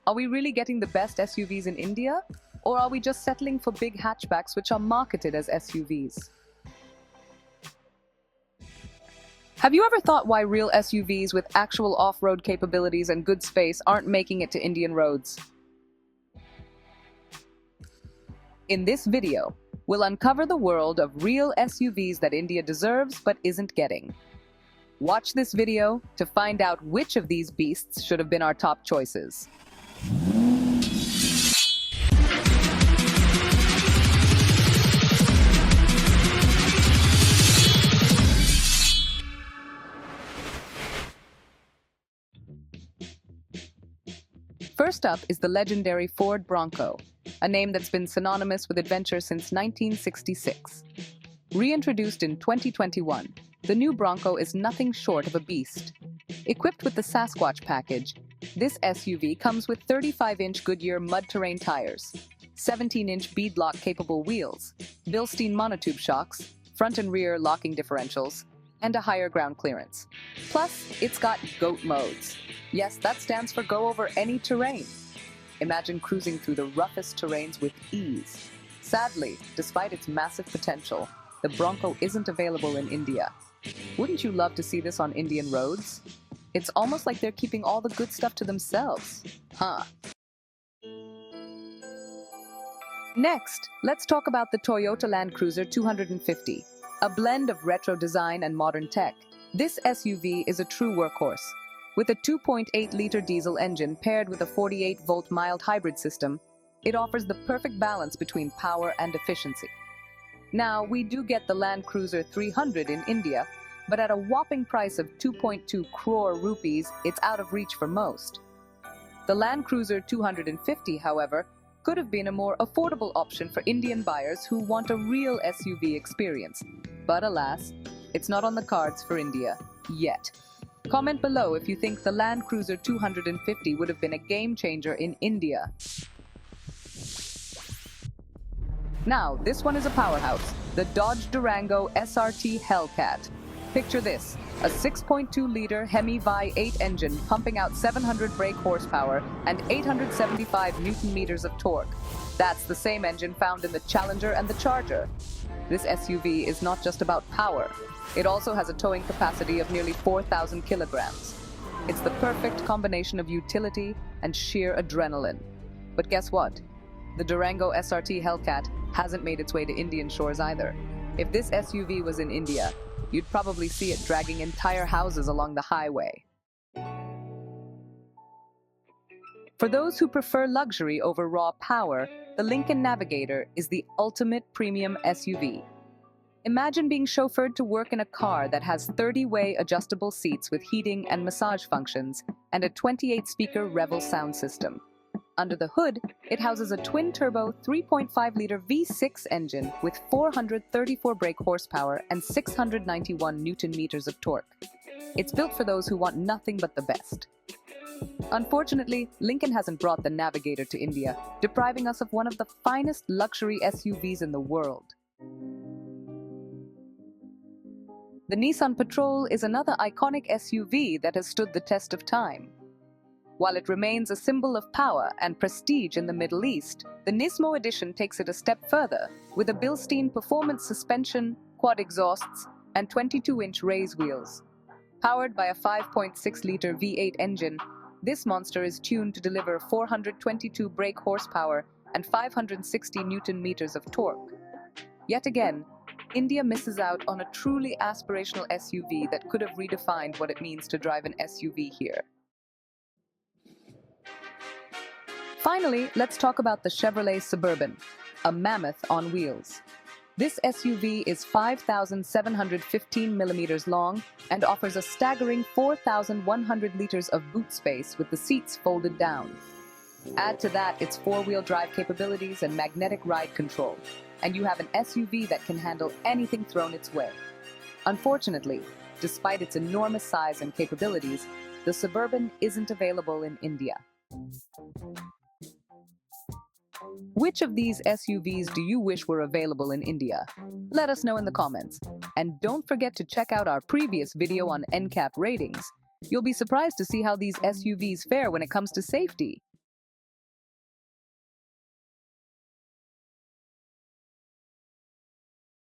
Are we really getting the best SUVs in India? Or are we just settling for big hatchbacks which are marketed as SUVs? Have you ever thought why real SUVs with actual off-road capabilities and good space aren't making it to Indian roads? In this video, we'll uncover the world of real SUVs that India deserves but isn't getting. Watch this video to find out which of these beasts should have been our top choices. First up is the legendary Ford Bronco, a name that's been synonymous with adventure since 1966. Reintroduced in 2021, the new Bronco is nothing short of a beast. Equipped with the Sasquatch package, this SUV comes with 35-inch Goodyear mud-terrain tires, 17-inch beadlock-capable wheels, Bilstein monotube shocks, front and rear locking differentials, and a higher ground clearance. Plus, it's got GOAT modes. Yes, that stands for go over any terrain. Imagine cruising through the roughest terrains with ease. Sadly, despite its massive potential, the Bronco isn't available in India. Wouldn't you love to see this on Indian roads? It's almost like they're keeping all the good stuff to themselves. Huh? Next, let's talk about the Toyota Land Cruiser 250, a blend of retro design and modern tech. This SUV is a true workhorse. With a 2.8-liter diesel engine paired with a 48-volt mild hybrid system, it offers the perfect balance between power and efficiency. Now, we do get the Land Cruiser 300 in India, but at a whopping price of 2.2 crore rupees, it's out of reach for most. The Land Cruiser 250, however, could have been a more affordable option for Indian buyers who want a real SUV experience. But alas, it's not on the cards for India yet. Comment below if you think the Land Cruiser 250 would have been a game changer in India. Now, this one is a powerhouse, the Dodge Durango SRT Hellcat. Picture this, a 6.2-liter Hemi V8 engine pumping out 700 brake horsepower and 875 Newton-meters of torque. That's the same engine found in the Challenger and the Charger. This SUV is not just about power. It also has a towing capacity of nearly 4,000 kilograms. It's the perfect combination of utility and sheer adrenaline. But guess what? The Durango SRT Hellcat hasn't made its way to Indian shores either. If this SUV was in India, you'd probably see it dragging entire houses along the highway. For those who prefer luxury over raw power, the Lincoln Navigator is the ultimate premium SUV. Imagine being chauffeured to work in a car that has 30-way adjustable seats with heating and massage functions and a 28-speaker Revel sound system. Under the hood, it houses a twin-turbo 3.5-liter V6 engine with 434 brake horsepower and 691 Newton-meters of torque. It's built for those who want nothing but the best. Unfortunately, Lincoln hasn't brought the Navigator to India, depriving us of one of the finest luxury SUVs in the world. The Nissan Patrol is another iconic SUV that has stood the test of time. While it remains a symbol of power and prestige in the Middle East, the Nismo edition takes it a step further with a Bilstein performance suspension, quad exhausts, and 22-inch raise wheels. Powered by a 5.6-liter V8 engine, this monster is tuned to deliver 422 brake horsepower and 560 Newton-meters of torque. Yet again, India misses out on a truly aspirational SUV that could have redefined what it means to drive an SUV here. Finally, let's talk about the Chevrolet Suburban, a mammoth on wheels. This SUV is 5,715 millimeters long and offers a staggering 4,100 liters of boot space with the seats folded down. Add to that its four-wheel drive capabilities and magnetic ride control, and you have an SUV that can handle anything thrown its way. Unfortunately, despite its enormous size and capabilities, the Suburban isn't available in India. Which of these SUVs do you wish were available in India? Let us know in the comments. And don't forget to check out our previous video on NCAP ratings. You'll be surprised to see how these SUVs fare when it comes to safety.